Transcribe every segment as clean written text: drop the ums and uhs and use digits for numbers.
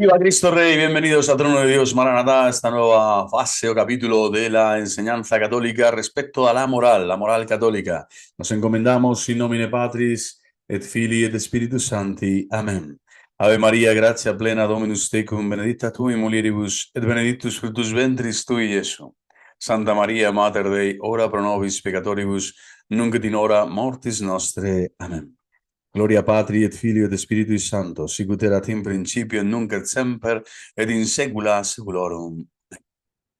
Viva Cristo Rey, bienvenidos a Trono de Dios, Maranatá, esta nueva fase o capítulo de la enseñanza católica respecto a la moral católica. Nos encomendamos in nomine Patris et Filii et Spiritus Sancti. Amén. Ave María, gratia plena Dominus tecum, benedicta tu in mulieribus, et benedictus fructus ventris tui, Iesu. Santa María, Mater Dei, ora pro nobis peccatoribus, nunc et in hora mortis nostre. Amén. Gloria Patri et Filio et Spiritui Sancto, sicut erat in principio et nunc et semper et in saecula saeculorum.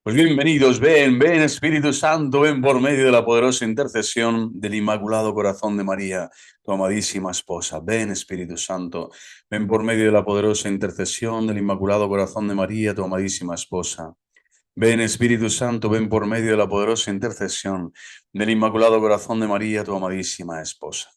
Pues bienvenidos, ven Espíritu Santo, ven por medio de la poderosa intercesión del Inmaculado Corazón de María, tu amadísima esposa. Ven Espíritu Santo, ven por medio de la poderosa intercesión del Inmaculado Corazón de María, tu amadísima esposa. Ven Espíritu Santo, ven por medio de la poderosa intercesión del Inmaculado Corazón de María, tu amadísima esposa.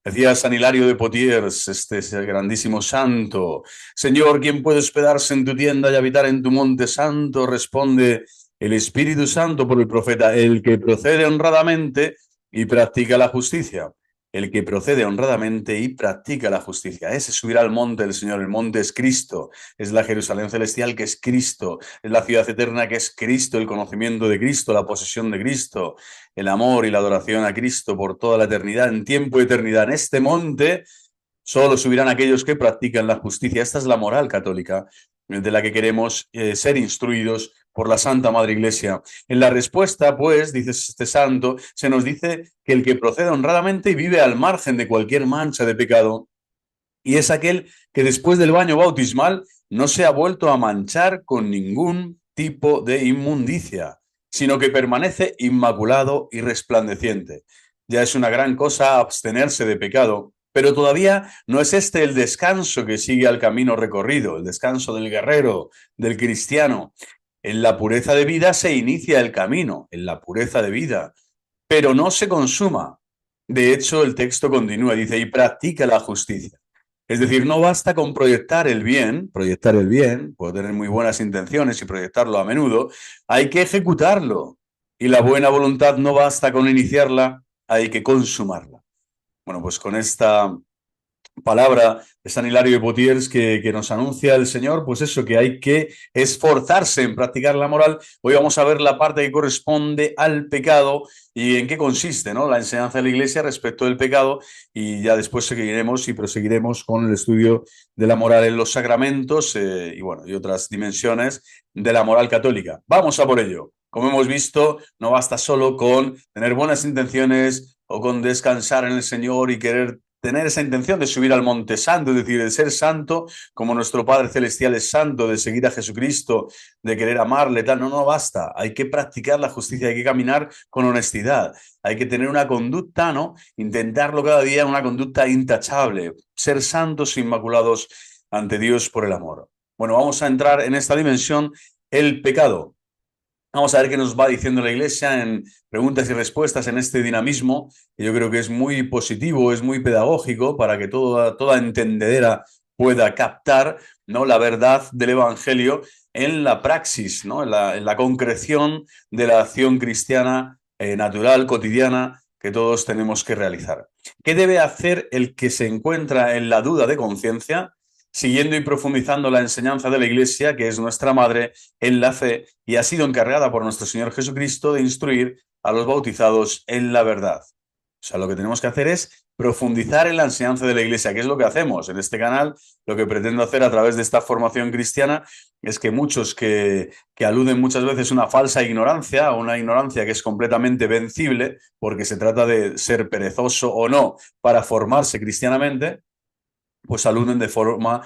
Decía San Hilario de Poitiers, ese grandísimo santo: Señor, ¿quién puede hospedarse en tu tienda y habitar en tu monte santo? Responde el Espíritu Santo por el profeta: el que procede honradamente y practica la justicia. El que procede honradamente y practica la justicia. Ese subirá al monte del Señor. El monte es Cristo, es la Jerusalén celestial que es Cristo, es la ciudad eterna que es Cristo, el conocimiento de Cristo, la posesión de Cristo, el amor y la adoración a Cristo por toda la eternidad, en tiempo y eternidad. En este monte solo subirán aquellos que practican la justicia. Esta es la moral católica de la que queremos ser instruidos por la Santa Madre Iglesia. En la respuesta, pues, dice este santo, se nos dice que el que procede honradamente y vive al margen de cualquier mancha de pecado, y es aquel que después del baño bautismal no se ha vuelto a manchar con ningún tipo de inmundicia, sino que permanece inmaculado y resplandeciente. Ya es una gran cosa abstenerse de pecado, pero todavía no es este el descanso que sigue al camino recorrido, el descanso del guerrero, del cristiano. En la pureza de vida se inicia el camino, en la pureza de vida, pero no se consuma. De hecho, el texto continúa, dice, y practica la justicia. Es decir, no basta con proyectar el bien, puedo tener muy buenas intenciones y proyectarlo a menudo, hay que ejecutarlo. Y la buena voluntad no basta con iniciarla, hay que consumarla. Bueno, pues con esta palabra de San Hilario de Poitiers que nos anuncia el Señor, pues eso, que hay que esforzarse en practicar la moral. Hoy vamos a ver la parte que corresponde al pecado y en qué consiste, ¿no?, la enseñanza de la Iglesia respecto del pecado, y ya después seguiremos y proseguiremos con el estudio de la moral en los sacramentos y, bueno, y otras dimensiones de la moral católica. Vamos a por ello. Como hemos visto, no basta solo con tener buenas intenciones o con descansar en el Señor y querer tener esa intención de subir al monte santo, es decir, de ser santo como nuestro Padre Celestial es santo, de seguir a Jesucristo, de querer amarle, tal. No, no basta. Hay que practicar la justicia, hay que caminar con honestidad, hay que tener una conducta, ¿no?, intentarlo cada día, una conducta intachable, ser santos e inmaculados ante Dios por el amor. Bueno, vamos a entrar en esta dimensión, el pecado. Vamos a ver qué nos va diciendo la Iglesia en preguntas y respuestas en este dinamismo, que yo creo que es muy positivo, es muy pedagógico para que toda entendedera pueda captar, ¿no?, la verdad del Evangelio en la praxis, ¿no?, en la concreción de la acción cristiana natural, cotidiana, que todos tenemos que realizar. ¿Qué debe hacer el que se encuentra en la duda de conciencia? Siguiendo y profundizando la enseñanza de la Iglesia, que es nuestra madre en la fe y ha sido encargada por nuestro Señor Jesucristo de instruir a los bautizados en la verdad. O sea, lo que tenemos que hacer es profundizar en la enseñanza de la Iglesia, que es lo que hacemos en este canal. Lo que pretendo hacer a través de esta formación cristiana es que muchos que aluden muchas veces a una falsa ignorancia, una ignorancia que es completamente vencible, porque se trata de ser perezoso o no para formarse cristianamente, pues aluden de forma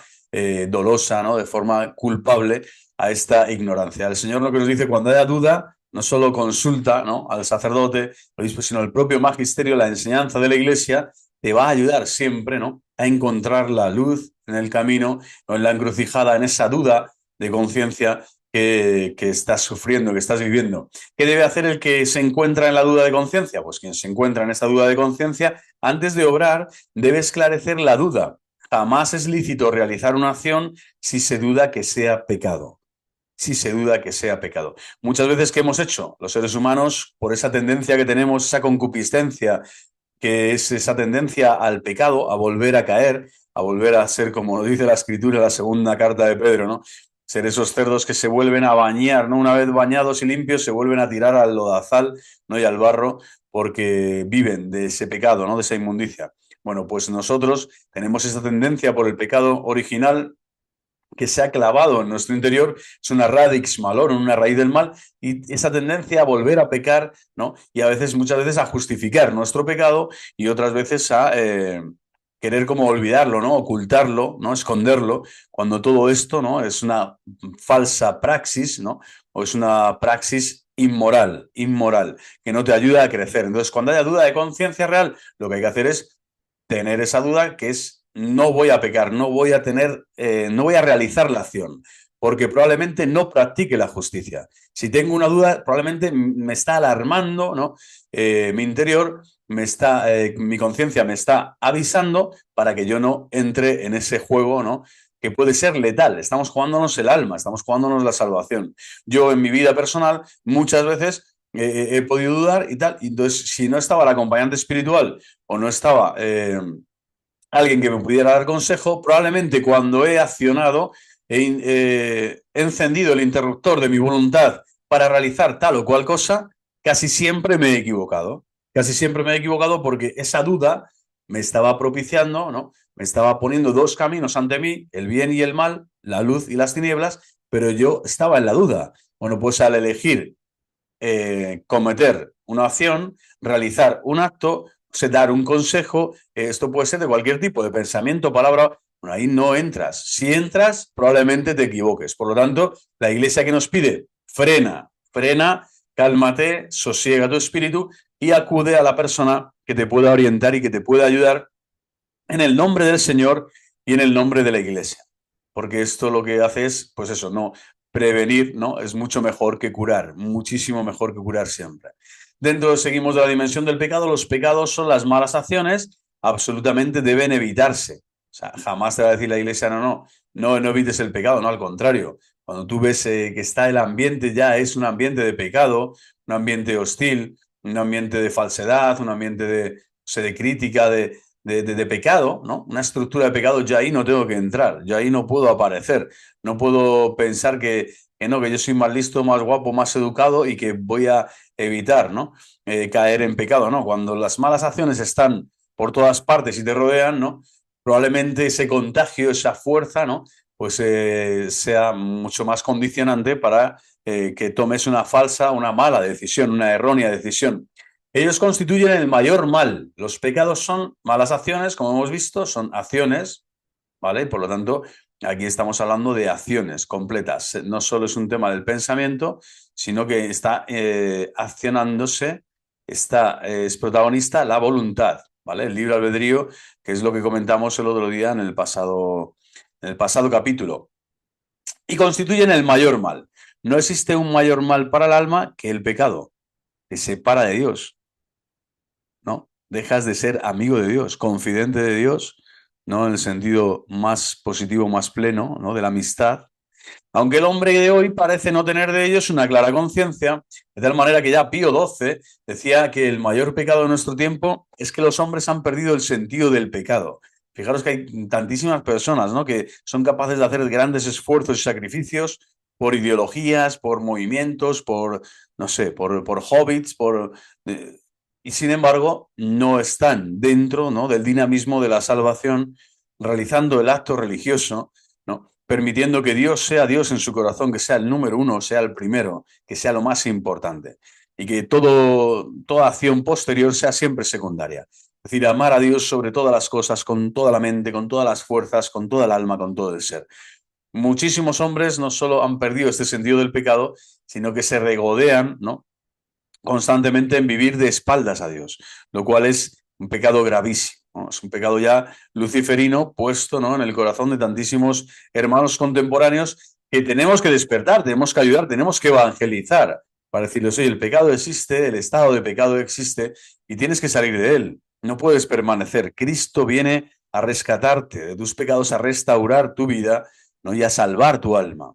dolosa, ¿no?, de forma culpable a esta ignorancia. El Señor lo que nos dice: cuando haya duda, no solo consulta, ¿no?, al sacerdote, obispo, sino el propio magisterio, la enseñanza de la Iglesia, te va a ayudar siempre, ¿no?, a encontrar la luz en el camino o en la encrucijada, en esa duda de conciencia que estás sufriendo, que estás viviendo. ¿Qué debe hacer el que se encuentra en la duda de conciencia? Pues quien se encuentra en esta duda de conciencia, antes de obrar, debe esclarecer la duda. Jamás es lícito realizar una acción si se duda que sea pecado. Si se duda que sea pecado. Muchas veces, ¿qué hemos hecho los seres humanos por esa tendencia que tenemos, esa concupiscencia, que es esa tendencia al pecado, a volver a caer? a volver a ser, como dice la Escritura, la segunda carta de Pedro, ¿no? Ser esos cerdos que se vuelven a bañar, ¿no? Una vez bañados y limpios, se vuelven a tirar al lodazal, ¿no? Y al barro, porque viven de ese pecado, ¿no? De esa inmundicia. Bueno, pues nosotros tenemos esa tendencia por el pecado original que se ha clavado en nuestro interior, es una radix malorum, una raíz del mal, y esa tendencia a volver a pecar, ¿no? Y a veces, muchas veces, a justificar nuestro pecado y otras veces a querer como olvidarlo, ¿no? Ocultarlo, ¿no? Esconderlo, cuando todo esto, ¿no? Es una falsa praxis, ¿no? O es una praxis inmoral, que no te ayuda a crecer. Entonces, cuando haya duda de conciencia real, lo que hay que hacer es tener esa duda que es no voy a pecar, no voy a tener, no voy a realizar la acción, porque probablemente no practique la justicia. Si tengo una duda, probablemente me está alarmando, ¿no? Mi interior mi conciencia me está avisando para que yo no entre en ese juego, ¿no? Que puede ser letal. Estamos jugándonos el alma, estamos jugándonos la salvación. Yo en mi vida personal muchas veces he podido dudar y tal, y entonces si no estaba el acompañante espiritual o no estaba alguien que me pudiera dar consejo, probablemente cuando he accionado, he encendido el interruptor de mi voluntad para realizar tal o cual cosa, casi siempre me he equivocado. Casi siempre me he equivocado porque esa duda me estaba propiciando, ¿no? Me estaba poniendo dos caminos ante mí, el bien y el mal, la luz y las tinieblas, pero yo estaba en la duda. Bueno, pues al elegir cometer una acción, realizar un acto, dar un consejo, esto puede ser de cualquier tipo de pensamiento, palabra, bueno, ahí no entras. Si entras, probablemente te equivoques. Por lo tanto, la iglesia que nos pide, frena, cálmate, sosiega tu espíritu y acude a la persona que te pueda orientar y que te pueda ayudar en el nombre del Señor y en el nombre de la iglesia. Porque esto lo que hace es, pues eso, no prevenir, ¿no? Es mucho mejor que curar, muchísimo mejor que curar siempre. Dentro, seguimos de la dimensión del pecado, los pecados son las malas acciones, absolutamente deben evitarse. O sea, jamás te va a decir la iglesia, no evites el pecado, no, al contrario. Cuando tú ves que está el ambiente ya es un ambiente de pecado, un ambiente hostil, un ambiente de falsedad, un ambiente de crítica, de pecado, ¿no? Una estructura de pecado, yo ahí no tengo que entrar, yo ahí no puedo aparecer, no puedo pensar que yo soy más listo, más guapo, más educado y que voy a evitar, ¿no? Caer en pecado, ¿no? Cuando las malas acciones están por todas partes y te rodean, ¿no? Probablemente ese contagio, esa fuerza, ¿no? Pues sea mucho más condicionante para que tomes una falsa, una mala decisión, una errónea decisión. Ellos constituyen el mayor mal. Los pecados son malas acciones, como hemos visto, son acciones, ¿vale? Por lo tanto, aquí estamos hablando de acciones completas. No solo es un tema del pensamiento, sino que está accionándose, es protagonista la voluntad, ¿vale? El libre albedrío, que es lo que comentamos el otro día en el pasado capítulo. Y constituyen el mayor mal. No existe un mayor mal para el alma que el pecado, que separa de Dios. ¿No? Dejas de ser amigo de Dios, confidente de Dios, ¿no? En el sentido más positivo, más pleno, ¿no? De la amistad. Aunque el hombre de hoy parece no tener de ellos una clara conciencia, de tal manera que ya Pío XII decía que el mayor pecado de nuestro tiempo es que los hombres han perdido el sentido del pecado. Fijaros que hay tantísimas personas, ¿no? Que son capaces de hacer grandes esfuerzos y sacrificios por ideologías, por movimientos, por, no sé, por hobbits, y sin embargo no están dentro, ¿no? Del dinamismo de la salvación, realizando el acto religioso, ¿no? Permitiendo que Dios sea Dios en su corazón, que sea el número uno, sea el primero, que sea lo más importante y que toda acción posterior sea siempre secundaria. Es decir, amar a Dios sobre todas las cosas, con toda la mente, con todas las fuerzas, con toda el alma, con todo el ser. Muchísimos hombres no solo han perdido este sentido del pecado, sino que se regodean, ¿no? Constantemente en vivir de espaldas a Dios, lo cual es un pecado gravísimo, ¿no? Es un pecado ya luciferino puesto, ¿no? En el corazón de tantísimos hermanos contemporáneos que tenemos que despertar, tenemos que ayudar, tenemos que evangelizar para decirles, oye, el pecado existe, el estado de pecado existe y tienes que salir de él, no puedes permanecer. Cristo viene a rescatarte de tus pecados, a restaurar tu vida, ¿no? Y a salvar tu alma.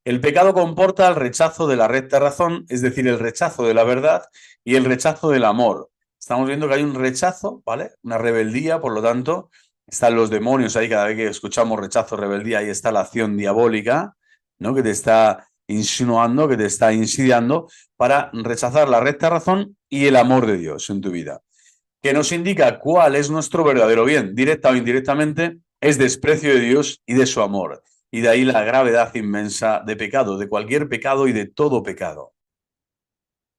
El pecado comporta el rechazo de la recta razón, es decir, el rechazo de la verdad y el rechazo del amor. Estamos viendo que hay un rechazo, ¿vale? Una rebeldía, por lo tanto, Están los demonios ahí, cada vez que escuchamos rechazo, rebeldía, ahí está la acción diabólica, ¿no? Que te está insinuando, que te está insidiando para rechazar la recta razón y el amor de Dios en tu vida. Que nos indica cuál es nuestro verdadero bien, directa o indirectamente, es desprecio de Dios y de su amor. Y de ahí la gravedad inmensa de pecado, de cualquier pecado y de todo pecado.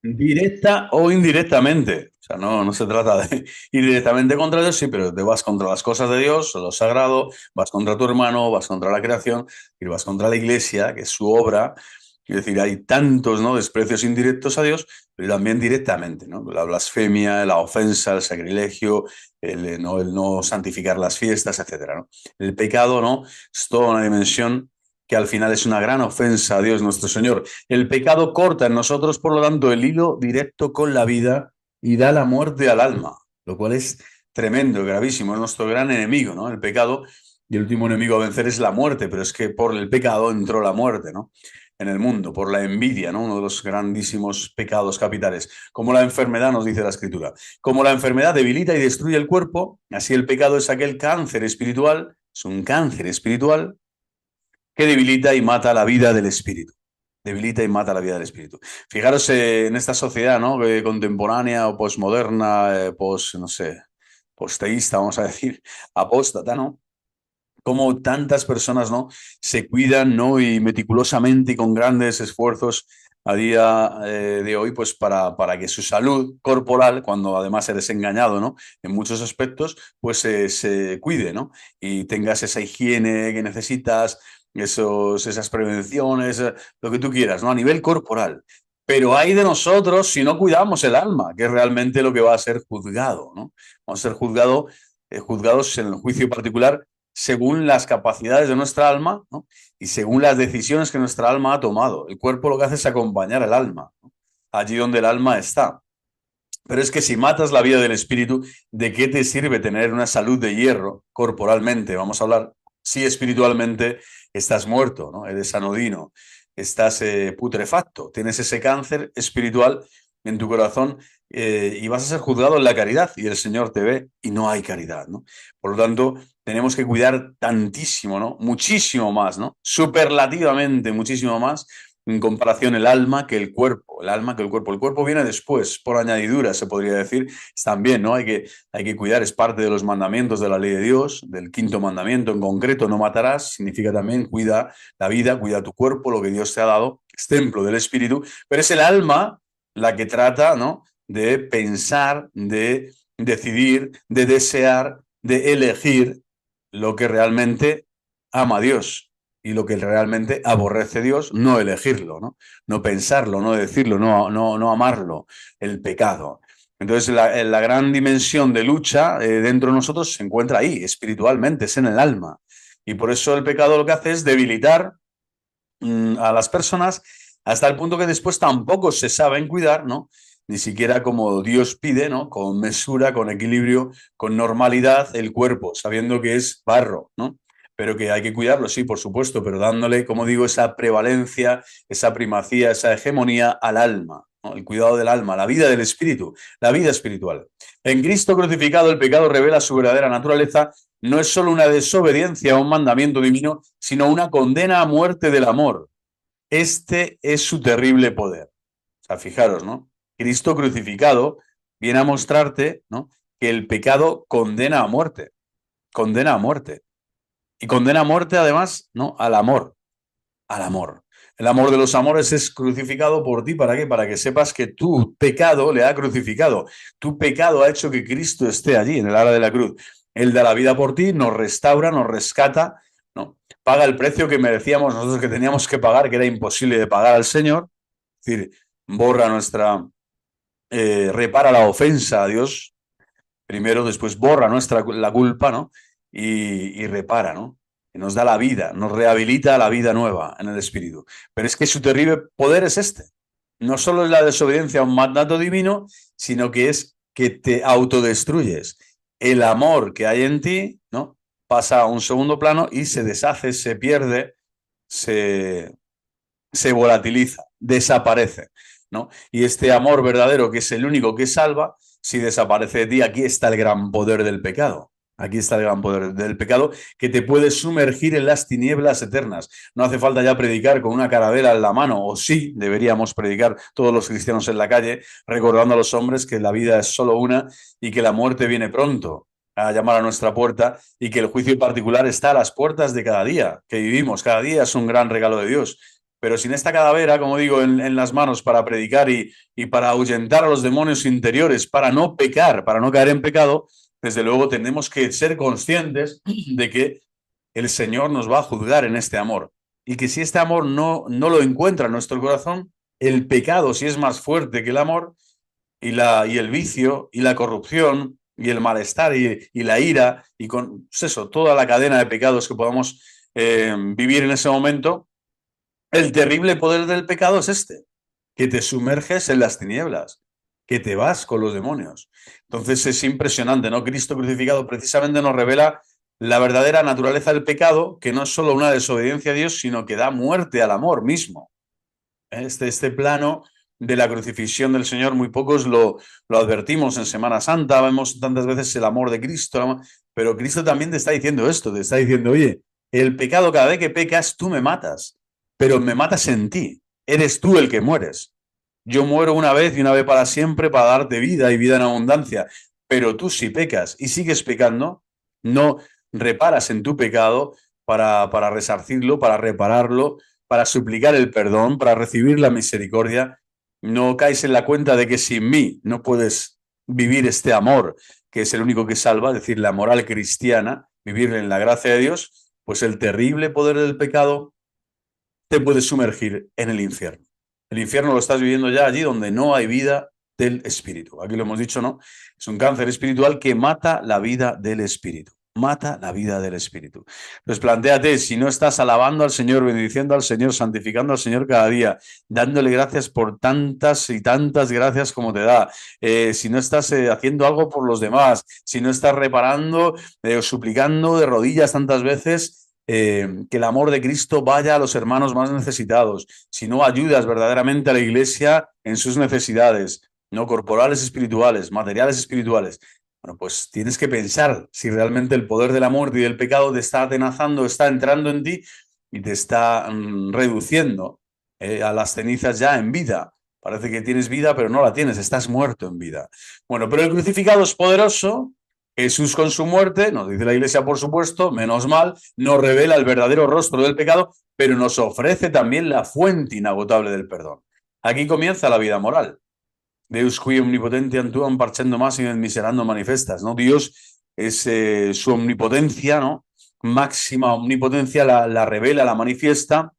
Directa o indirectamente. O sea, no se trata de ir directamente contra Dios, sí, pero te vas contra las cosas de Dios, lo sagrado, vas contra tu hermano, vas contra la creación, y vas contra la iglesia, que es su obra. Es decir, hay tantos, ¿no?, desprecios indirectos a Dios, pero también directamente, ¿no? La blasfemia, la ofensa, el sacrilegio, el no santificar las fiestas, etcétera, ¿no? El pecado, ¿no?, es toda una dimensión que al final es una gran ofensa a Dios nuestro Señor. El pecado corta en nosotros, por lo tanto, el hilo directo con la vida y da la muerte al alma, lo cual es tremendo, gravísimo, es nuestro gran enemigo, ¿no? El pecado, y el último enemigo a vencer es la muerte, pero es que por el pecado entró la muerte, ¿no?, en el mundo, por la envidia, ¿no?, uno de los grandísimos pecados capitales. Como la enfermedad, nos dice la Escritura. Como la enfermedad debilita y destruye el cuerpo, así el pecado es aquel cáncer espiritual, es un cáncer espiritual que debilita y mata la vida del espíritu. Debilita y mata la vida del espíritu. Fijaros en esta sociedad, ¿no?, contemporánea o posmoderna, no sé, posteísta, vamos a decir, apóstata, ¿no? Como tantas personas, ¿no?, se cuidan, ¿no?, y meticulosamente y con grandes esfuerzos a día de hoy, pues para que su salud corporal, cuando además eres engañado, ¿no?, en muchos aspectos, pues se cuide, ¿no?, y tengas esa higiene que necesitas, esas prevenciones, lo que tú quieras, ¿no?, a nivel corporal. Pero hay de nosotros si no cuidamos el alma, que es realmente lo que va a ser juzgado, ¿no? Vamos a ser juzgados en el juicio particular según las capacidades de nuestra alma, ¿no?, y según las decisiones que nuestra alma ha tomado. El cuerpo lo que hace es acompañar al alma, ¿no?, allí donde el alma está. Pero es que si matas la vida del espíritu, ¿de qué te sirve tener una salud de hierro corporalmente? Vamos a hablar, si espiritualmente estás muerto, ¿no?, eres anodino, estás putrefacto, tienes ese cáncer espiritual en tu corazón, y vas a ser juzgado en la caridad y el Señor te ve y no hay caridad, ¿no? Por lo tanto, tenemos que cuidar tantísimo, ¿no?, muchísimo más, ¿no?, superlativamente muchísimo más en comparación el alma que el cuerpo, el alma que el cuerpo. El cuerpo viene después, por añadidura, se podría decir. También, ¿no?, hay que cuidar, es parte de los mandamientos de la ley de Dios, del quinto mandamiento en concreto, no matarás, significa también cuida la vida, cuida tu cuerpo, lo que Dios te ha dado, es templo del espíritu, pero es el alma la que trata, ¿no?, de pensar, de decidir, de desear, de elegir lo que realmente ama a Dios y lo que realmente aborrece Dios, no elegirlo, ¿no?, no pensarlo, no decirlo, no amarlo, el pecado. Entonces, la gran dimensión de lucha dentro de nosotros se encuentra ahí, espiritualmente, es en el alma. Y por eso el pecado lo que hace es debilitar a las personas hasta el punto que después tampoco se saben cuidar, ¿no?, ni siquiera como Dios pide, ¿no?, con mesura, con equilibrio, con normalidad el cuerpo, sabiendo que es barro, ¿no?, pero que hay que cuidarlo, sí, por supuesto, pero dándole, como digo, esa prevalencia, esa primacía, esa hegemonía al alma, ¿no?, el cuidado del alma, la vida del espíritu, la vida espiritual. En Cristo crucificado el pecado revela su verdadera naturaleza. No es solo una desobediencia a un mandamiento divino, sino una condena a muerte del amor. Este es su terrible poder. O sea, fijaros, ¿no? Cristo crucificado viene a mostrarte, ¿no?, que el pecado condena a muerte. Condena a muerte. Y condena a muerte, además, ¿no?, al amor. Al amor. El amor de los amores es crucificado por ti. ¿Para qué? Para que sepas que tu pecado le ha crucificado. Tu pecado ha hecho que Cristo esté allí, en el ara de la cruz. Él da la vida por ti, nos restaura, nos rescata, ¿no?, paga el precio que merecíamos nosotros, que teníamos que pagar, que era imposible de pagar al Señor. Es decir, borra repara la ofensa a Dios primero, después borra la culpa, ¿no?, y repara, ¿no?, y nos da la vida, nos rehabilita la vida nueva en el espíritu. Pero es que su terrible poder es este. No solo es la desobediencia a un mandato divino, sino que es que te autodestruyes. El amor que hay en ti, ¿no?, pasa a un segundo plano y se deshace, se pierde, se volatiliza, desaparece, ¿no? Y este amor verdadero, que es el único que salva, si desaparece de ti, aquí está el gran poder del pecado. Aquí está el gran poder del pecado, que te puede sumergir en las tinieblas eternas. No hace falta ya predicar con una carabela en la mano, o sí, deberíamos predicar todos los cristianos en la calle, recordando a los hombres que la vida es solo una y que la muerte viene pronto a llamar a nuestra puerta y que el juicio particular está a las puertas de cada día que vivimos. Cada día es un gran regalo de Dios. Pero sin esta calavera, como digo, en las manos para predicar y para ahuyentar a los demonios interiores, para no pecar, para no caer en pecado, desde luego tenemos que ser conscientes de que el Señor nos va a juzgar en este amor. Y que si este amor no lo encuentra en nuestro corazón, el pecado, si es más fuerte que el amor, y el vicio, y la corrupción, y el malestar, y la ira, y con pues eso, toda la cadena de pecados que podamos vivir en ese momento, el terrible poder del pecado es este, que te sumerges en las tinieblas, que te vas con los demonios. Entonces es impresionante, ¿no? Cristo crucificado precisamente nos revela la verdadera naturaleza del pecado, que no es solo una desobediencia a Dios, sino que da muerte al amor mismo. Este plano de la crucifixión del Señor, muy pocos lo advertimos en Semana Santa, vemos tantas veces el amor de Cristo, pero Cristo también te está diciendo esto, te está diciendo, oye, el pecado, cada vez que pecas, tú me matas, pero me matas en ti, eres tú el que mueres. Yo muero una vez y una vez para siempre para darte vida y vida en abundancia, pero tú si pecas y sigues pecando, no reparas en tu pecado para resarcirlo, para repararlo, para suplicar el perdón, para recibir la misericordia, no caes en la cuenta de que sin mí no puedes vivir este amor, que es el único que salva, es decir, la moral cristiana, vivir en la gracia de Dios, pues el terrible poder del pecado te puede sumergir en el infierno. El infierno lo estás viviendo ya allí donde no hay vida del espíritu. Aquí lo hemos dicho, ¿no? Es un cáncer espiritual que mata la vida del espíritu. Mata la vida del espíritu. Entonces plantéate, si no estás alabando al Señor, bendiciendo al Señor, santificando al Señor cada día, dándole gracias por tantas y tantas gracias como te da, si no estás haciendo algo por los demás, si no estás reparando o suplicando de rodillas tantas veces, que el amor de Cristo vaya a los hermanos más necesitados, si no ayudas verdaderamente a la iglesia en sus necesidades, no corporales espirituales, materiales espirituales, bueno, pues tienes que pensar si realmente el poder de la muerte y del pecado te está atenazando, está entrando en ti y te está reduciendo a las cenizas ya en vida. Parece que tienes vida, pero no la tienes, estás muerto en vida. Bueno, pero el crucificado es poderoso. Jesús con su muerte, nos dice la Iglesia, por supuesto, menos mal, nos revela el verdadero rostro del pecado, pero nos ofrece también la fuente inagotable del perdón. Aquí comienza la vida moral. Deus qui omnipotente actuam parcendo massime et miserando manifestas, ¿no? Dios es su omnipotencia, ¿no? Máxima omnipotencia la revela, la manifiesta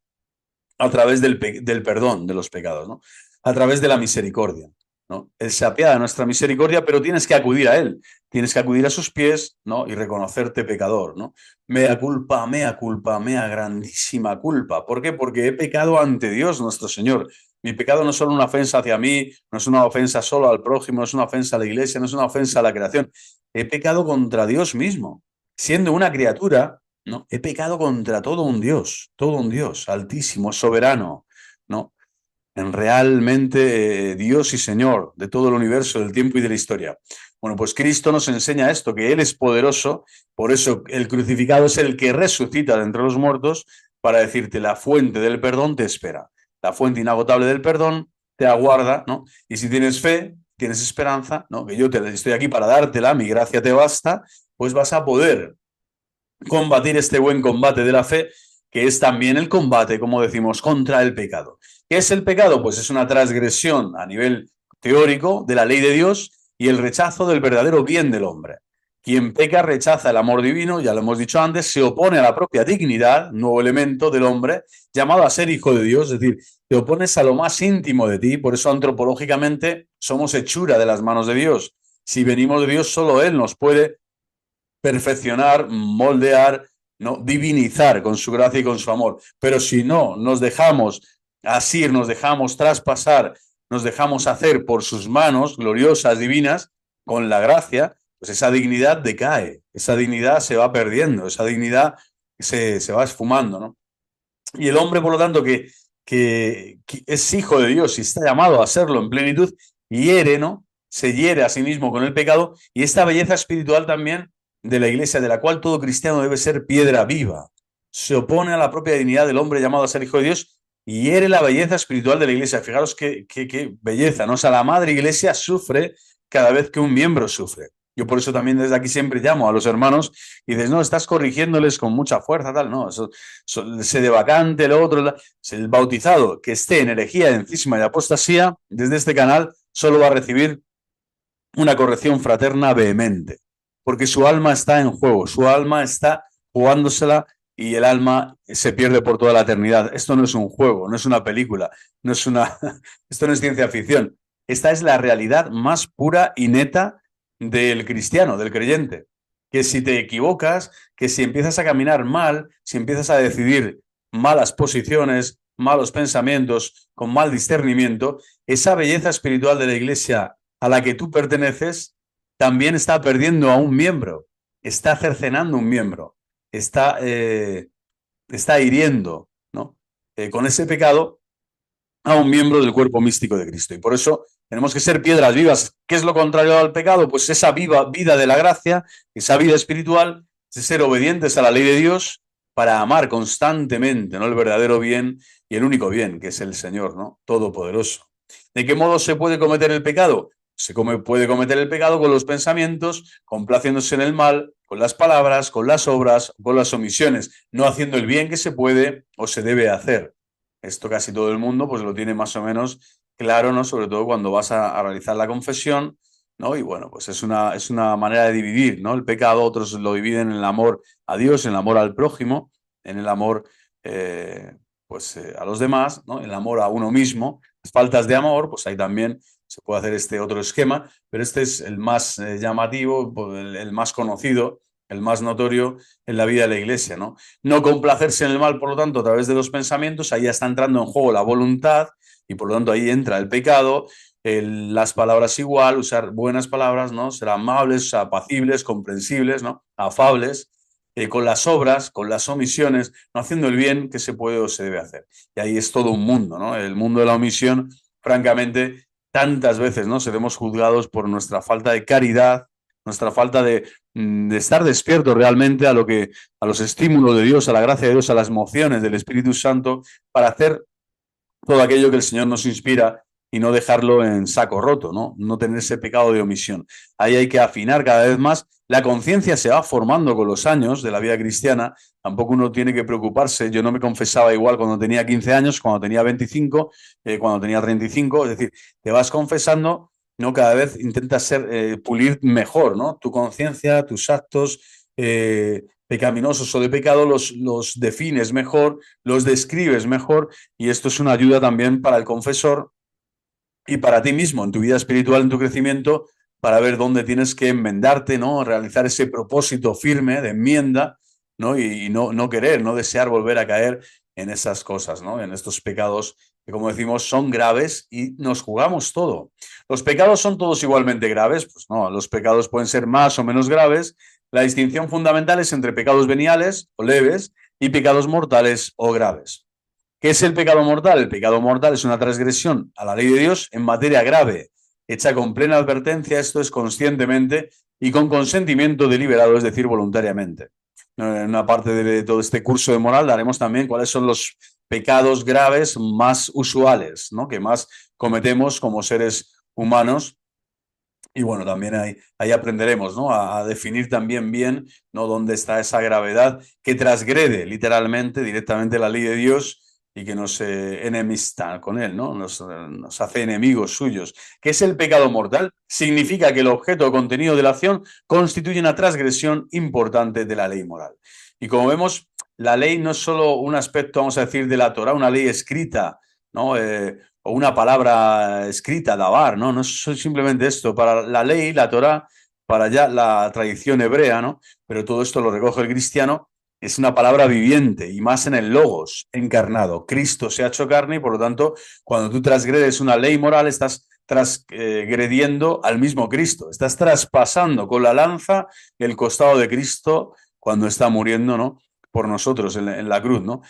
a través del perdón de los pecados, ¿no? A través de la misericordia, ¿no? Él se apiada de nuestra misericordia, pero tienes que acudir a Él, tienes que acudir a sus pies, ¿no? Y reconocerte pecador, ¿no? Mea culpa, mea grandísima culpa. ¿Por qué? Porque he pecado ante Dios nuestro Señor. Mi pecado no es solo una ofensa hacia mí, no es una ofensa solo al prójimo, no es una ofensa a la iglesia, no es una ofensa a la creación. He pecado contra Dios mismo. Siendo una criatura, ¿no? He pecado contra todo un Dios altísimo, soberano, ¿no? En realmente Dios y Señor de todo el universo, del tiempo y de la historia. Bueno, pues Cristo nos enseña esto, que Él es poderoso, por eso el crucificado es el que resucita de entre los muertos para decirte la fuente del perdón te espera. La fuente inagotable del perdón te aguarda, ¿no? Y si tienes fe, tienes esperanza, ¿no? Que yo estoy aquí para dártela, mi gracia te basta, pues vas a poder combatir este buen combate de la fe, que es también el combate, como decimos, contra el pecado. ¿Qué es el pecado? Pues es una transgresión a nivel teórico de la ley de Dios y el rechazo del verdadero bien del hombre. Quien peca rechaza el amor divino, ya lo hemos dicho antes, se opone a la propia dignidad, nuevo elemento del hombre, llamado a ser hijo de Dios, es decir, te opones a lo más íntimo de ti, por eso antropológicamente somos hechura de las manos de Dios. Si venimos de Dios, solo Él nos puede perfeccionar, moldear, ¿no? Divinizar con su gracia y con su amor. Pero si no nos dejamos asir, nos dejamos traspasar, nos dejamos hacer por sus manos gloriosas, divinas, con la gracia, pues esa dignidad decae, esa dignidad se va perdiendo, esa dignidad se va esfumando, ¿no? Y el hombre, por lo tanto, que es hijo de Dios y está llamado a serlo en plenitud, hiere, ¿no? Se hiere a sí mismo con el pecado y esta belleza espiritual también de la Iglesia, de la cual todo cristiano debe ser piedra viva. Se opone a la propia dignidad del hombre llamado a ser hijo de Dios y hiere la belleza espiritual de la Iglesia. Fijaros qué belleza, ¿no? O sea, la madre Iglesia sufre cada vez que un miembro sufre. Yo por eso también desde aquí siempre llamo a los hermanos y dices, no, estás corrigiéndoles con mucha fuerza, tal, no, eso se de vacante, lo otro, el bautizado que esté en herejía, en cisma y apostasía, desde este canal solo va a recibir una corrección fraterna vehemente, porque su alma está en juego, su alma está jugándosela y el alma se pierde por toda la eternidad. Esto no es un juego, no es una película, no es esto no es ciencia ficción. Esta es la realidad más pura y neta del cristiano, del creyente. Que si te equivocas, que si empiezas a caminar mal, si empiezas a decidir malas posiciones, malos pensamientos, con mal discernimiento, esa belleza espiritual de la Iglesia a la que tú perteneces también está perdiendo a un miembro, está cercenando un miembro, está hiriendo, ¿no? Con ese pecado a un miembro del cuerpo místico de Cristo. Y por eso tenemos que ser piedras vivas. ¿Qué es lo contrario al pecado? Pues esa viva vida de la gracia, esa vida espiritual, de ser obedientes a la ley de Dios para amar constantemente, ¿no? El verdadero bien y el único bien, que es el Señor, ¿no? Todopoderoso. ¿De qué modo se puede cometer el pecado? Puede cometer el pecado con los pensamientos, complaciéndose en el mal, con las palabras, con las obras, con las omisiones, no haciendo el bien que se puede o se debe hacer. Esto casi todo el mundo pues lo tiene más o menos claro, ¿no? Sobre todo cuando vas a realizar la confesión, ¿no? Y bueno, pues es una manera de dividir, ¿no? El pecado, otros lo dividen en el amor a Dios, en el amor al prójimo, en el amor a los demás, ¿no? El amor a uno mismo. Las faltas de amor, pues ahí también se puede hacer este otro esquema, pero este es el más llamativo, el más conocido, el más notorio en la vida de la Iglesia, ¿no? No complacerse en el mal, por lo tanto, a través de los pensamientos, ahí ya está entrando en juego la voluntad y por lo tanto ahí entra el pecado, las palabras igual, usar buenas palabras, ¿no? Ser amables, apacibles, comprensibles, ¿no? Afables, con las obras, con las omisiones, no haciendo el bien que se puede o se debe hacer. Y ahí es todo un mundo, ¿no? El mundo de la omisión, francamente, tantas veces, ¿no? Seremos juzgados por nuestra falta de caridad, nuestra falta de estar despierto realmente a los estímulos de Dios, a la gracia de Dios, a las mociones del Espíritu Santo, para hacer todo aquello que el Señor nos inspira y no dejarlo en saco roto, ¿no? No tener ese pecado de omisión. Ahí hay que afinar cada vez más. La conciencia se va formando con los años de la vida cristiana. Tampoco uno tiene que preocuparse. Yo no me confesaba igual cuando tenía 15 años, cuando tenía 25, cuando tenía 35. Es decir, te vas confesando, ¿no? Cada vez intentas pulir mejor, ¿no? Tu conciencia, tus actos pecaminosos o de pecado los defines mejor, los describes mejor y esto es una ayuda también para el confesor y para ti mismo en tu vida espiritual, en tu crecimiento, para ver dónde tienes que enmendarte, ¿no? Realizar ese propósito firme de enmienda, ¿no? Y no querer, no desear volver a caer en esas cosas, ¿no? En estos pecados que, como decimos, son graves y nos jugamos todo. ¿Los pecados son todos igualmente graves? Pues no, los pecados pueden ser más o menos graves. La distinción fundamental es entre pecados veniales o leves y pecados mortales o graves. ¿Qué es el pecado mortal? El pecado mortal es una transgresión a la ley de Dios en materia grave, hecha con plena advertencia, esto es conscientemente y con consentimiento deliberado, es decir, voluntariamente. En una parte de todo este curso de moral daremos también cuáles son los pecados graves más usuales, ¿no? Que más cometemos como seres humanos. Y bueno, también ahí aprenderemos, ¿no? A definir también bien, ¿no? Dónde está esa gravedad que transgrede literalmente, directamente la ley de Dios y que nos enemista con él, ¿no? Nos hace enemigos suyos. ¿Qué es el pecado mortal? Significa que el objeto o contenido de la acción constituye una transgresión importante de la ley moral. Y como vemos, la ley no es solo un aspecto, vamos a decir, de la Torá, una ley escrita, ¿no? O una palabra escrita, davar, ¿no? No es simplemente esto. Para la ley, la Torá, para ya la tradición hebrea, ¿no? Pero todo esto lo recoge el cristiano, es una palabra viviente y más en el logos encarnado. Cristo se ha hecho carne y por lo tanto, cuando tú transgredes una ley moral, estás transgrediendo al mismo Cristo. Estás traspasando con la lanza el costado de Cristo cuando está muriendo, ¿no? Por nosotros en la cruz, ¿no?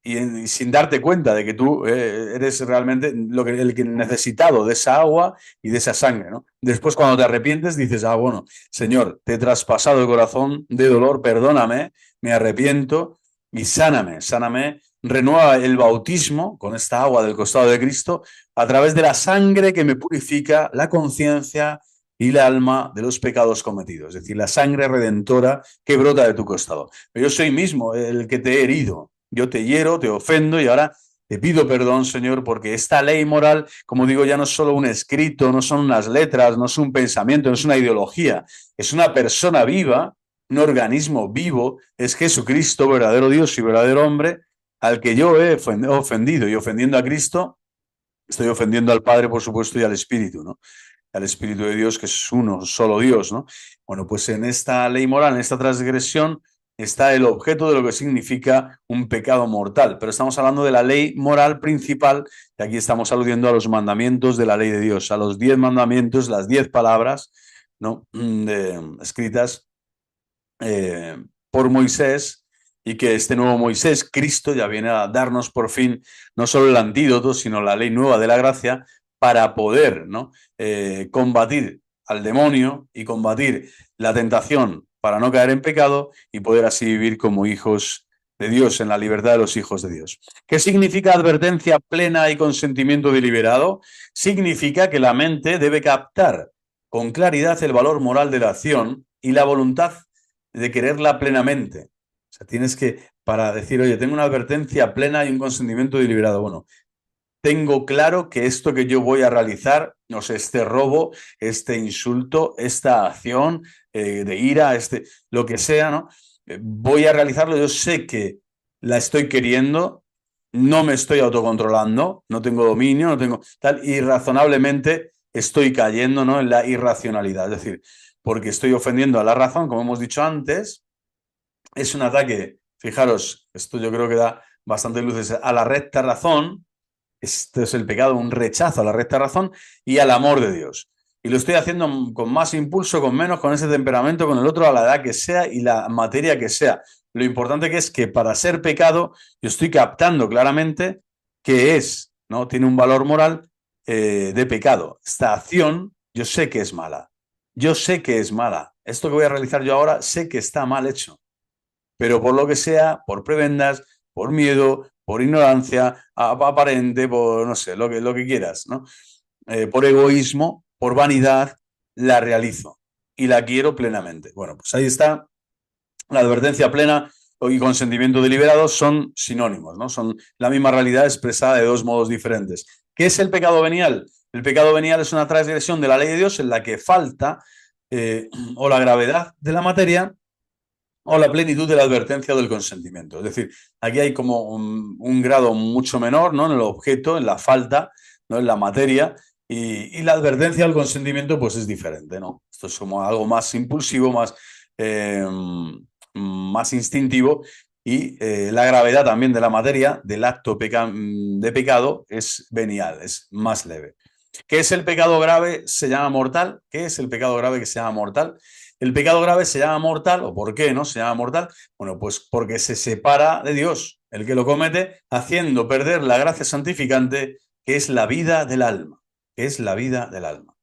y sin darte cuenta de que tú eres realmente el que necesitado de esa agua y de esa sangre, ¿no? Después, cuando te arrepientes, dices, ah, bueno, Señor, te he traspasado el corazón de dolor, perdóname, me arrepiento y sáname, sáname, renueva el bautismo con esta agua del costado de Cristo a través de la sangre que me purifica la conciencia y la alma de los pecados cometidos, es decir, la sangre redentora que brota de tu costado. Pero yo soy mismo el que te he herido, yo te hiero, te ofendo y ahora te pido perdón, Señor, porque esta ley moral, como digo, ya no es solo un escrito, no son unas letras, no es un pensamiento, no es una ideología, es una persona viva, un organismo vivo, es Jesucristo, verdadero Dios y verdadero hombre, al que yo he ofendido, y ofendiendo a Cristo, estoy ofendiendo al Padre, por supuesto, y al Espíritu, ¿no? Al Espíritu de Dios, que es uno, solo Dios, ¿no? Bueno, pues en esta ley moral, en esta transgresión, está el objeto de lo que significa un pecado mortal. Pero estamos hablando de la ley moral principal, y aquí estamos aludiendo a los mandamientos de la ley de Dios, a los 10 mandamientos, las 10 palabras, ¿no? Escritas por Moisés, y que este nuevo Moisés, Cristo, ya viene a darnos por fin no solo el antídoto, sino la ley nueva de la gracia para poder, ¿no? Combatir al demonio y combatir la tentación para no caer en pecado y poder así vivir como hijos de Dios, en la libertad de los hijos de Dios. ¿Qué significa advertencia plena y consentimiento deliberado? Significa que la mente debe captar con claridad el valor moral de la acción y la voluntad de quererla plenamente. O sea, tienes que, para decir, oye, tengo una advertencia plena y un consentimiento deliberado. Bueno, tengo claro que esto que yo voy a realizar, no sé, este robo, este insulto, esta acción de ira, lo que sea, ¿no? Voy a realizarlo, yo sé que la estoy queriendo, no me estoy autocontrolando, no tengo dominio, no tengo tal, y razonablemente estoy cayendo, ¿no?, en la irracionalidad. Es decir, porque estoy ofendiendo a la razón, como hemos dicho antes, es un ataque, fijaros, esto yo creo que da bastante luces, a la recta razón. Este es el pecado, un rechazo a la recta razón y al amor de Dios. Y lo estoy haciendo con más impulso, con menos, con ese temperamento, con el otro, a la edad que sea y la materia que sea. Lo importante que es que para ser pecado, yo estoy captando claramente que es, ¿no? Tiene un valor moral de pecado. Esta acción, yo sé que es mala. Yo sé que es mala. Esto que voy a realizar yo ahora, sé que está mal hecho. Pero por lo que sea, por prebendas, por miedo, por ignorancia aparente, por no sé, lo que quieras, ¿no? Por egoísmo, por vanidad, la realizo y la quiero plenamente. Bueno, pues ahí está. La advertencia plena y consentimiento deliberado son sinónimos, ¿no? Son la misma realidad expresada de dos modos diferentes. ¿Qué es el pecado venial? El pecado venial es una transgresión de la ley de Dios en la que falta o la gravedad de la materia o la plenitud de la advertencia o del consentimiento. Es decir, aquí hay como un grado mucho menor, ¿no?, en el objeto, en la falta, ¿no?, en la materia, y la advertencia del consentimiento pues es diferente, ¿no? Esto es como algo más impulsivo, más instintivo, y la gravedad también de la materia, del acto de pecado, es venial, es más leve. ¿Qué es el pecado grave? Se llama mortal. ¿Qué es el pecado grave que se llama mortal? El pecado grave se llama mortal, ¿o por qué no se llama mortal? Bueno, pues porque se separa de Dios el que lo comete, haciendo perder la gracia santificante, que es la vida del alma, que es la vida del alma.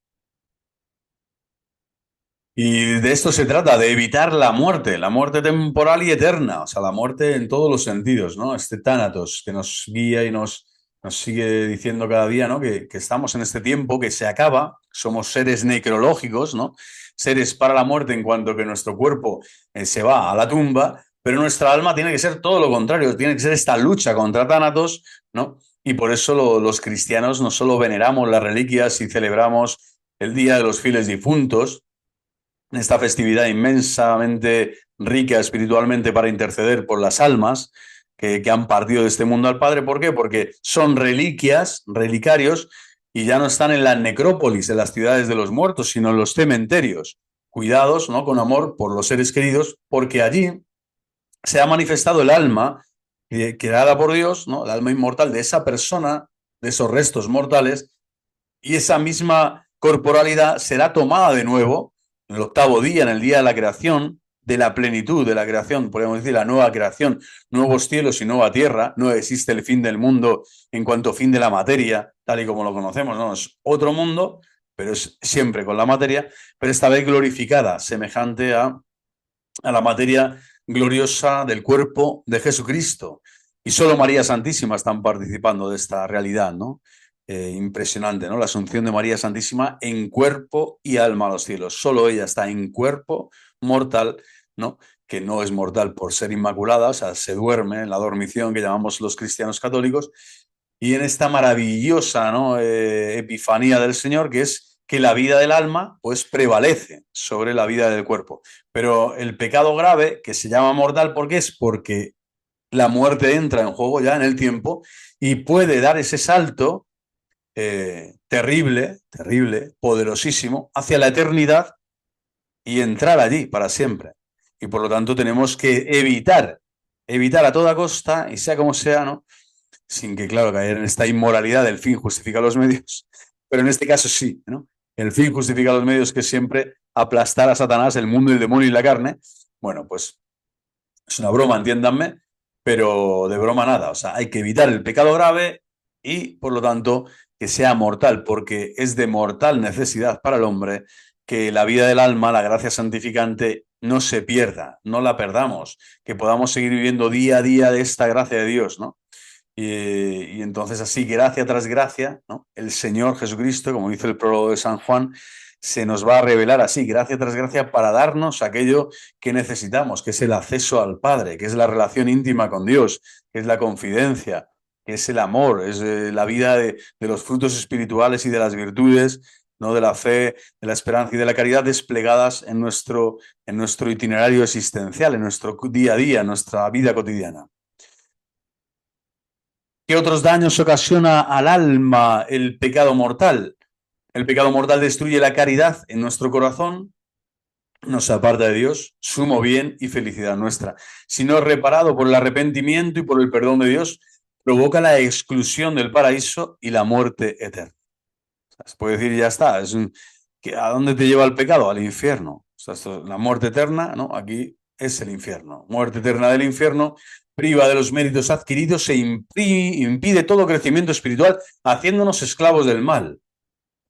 Y de esto se trata, de evitar la muerte temporal y eterna, o sea, la muerte en todos los sentidos, ¿no? Este tánatos que nos guía y nos sigue diciendo cada día, ¿no?, que estamos en este tiempo que se acaba, somos seres necrológicos, ¿no? Seres para la muerte en cuanto que nuestro cuerpo se va a la tumba, pero nuestra alma tiene que ser todo lo contrario, tiene que ser esta lucha contra tánatos, ¿no? Y por eso los cristianos no solo veneramos las reliquias y celebramos el Día de los Fieles Difuntos, esta festividad inmensamente rica espiritualmente para interceder por las almas que han partido de este mundo al Padre. ¿Por qué? Porque son reliquias, relicarios, y ya no están en las necrópolis, en las ciudades de los muertos, sino en los cementerios. Cuidados, ¿no?, con amor por los seres queridos, porque allí se ha manifestado el alma creada por Dios, ¿no?, el alma inmortal de esa persona, de esos restos mortales, y esa misma corporalidad será tomada de nuevo en el octavo día, en el día de la creación, de la plenitud de la creación, podemos decir la nueva creación, nuevos cielos y nueva tierra. No existe el fin del mundo en cuanto fin de la materia, tal y como lo conocemos, no, es otro mundo, pero es siempre con la materia, pero esta vez glorificada, semejante a la materia gloriosa del cuerpo de Jesucristo. Y solo María Santísima están participando de esta realidad, ¿no? Impresionante, ¿no? La asunción de María Santísima en cuerpo y alma a los cielos. Solo ella está en cuerpo mortal, ¿no? Que no es mortal por ser inmaculada, o sea, se duerme en la dormición que llamamos los cristianos católicos, y en esta maravillosa, ¿no? Epifanía del Señor, que es que la vida del alma pues prevalece sobre la vida del cuerpo. Pero el pecado grave, que se llama mortal, ¿por qué? Es porque la muerte entra en juego ya en el tiempo y puede dar ese salto terrible, terrible, poderosísimo, hacia la eternidad y entrar allí para siempre. Y por lo tanto tenemos que evitar a toda costa, y sea como sea, ¿no? Sin que, claro, caer en esta inmoralidad del fin justifica los medios, pero en este caso sí, ¿no? El fin justifica los medios, que es siempre aplastar a Satanás, el mundo, el demonio y la carne. Bueno, pues es una broma, entiéndanme, pero de broma nada. O sea, hay que evitar el pecado grave y, por lo tanto, que sea mortal, porque es de mortal necesidad para el hombre que la vida del alma, la gracia santificante, no se pierda, no la perdamos, que podamos seguir viviendo día a día de esta gracia de Dios, ¿no? Y entonces así, gracia tras gracia, ¿no? El Señor Jesucristo, como dice el prólogo de San Juan, se nos va a revelar así, gracia tras gracia, para darnos aquello que necesitamos, que es el acceso al Padre, que es la relación íntima con Dios, que es la confidencia, que es el amor, es la vida de los frutos espirituales y de las virtudes, ¿no? De la fe, de la esperanza y de la caridad desplegadas en nuestro itinerario existencial, en nuestro día a día, en nuestra vida cotidiana. ¿Qué otros daños ocasiona al alma el pecado mortal? El pecado mortal destruye la caridad en nuestro corazón, nos aparta de Dios, sumo bien y felicidad nuestra. Si no es reparado por el arrepentimiento y por el perdón de Dios, provoca la exclusión del paraíso y la muerte eterna. O sea, se puede decir, ya está, ¿a dónde te lleva el pecado? Al infierno. O sea, la muerte eterna, ¿no? Aquí es el infierno. Muerte eterna del infierno, priva de los méritos adquiridos e impide todo crecimiento espiritual, haciéndonos esclavos del mal.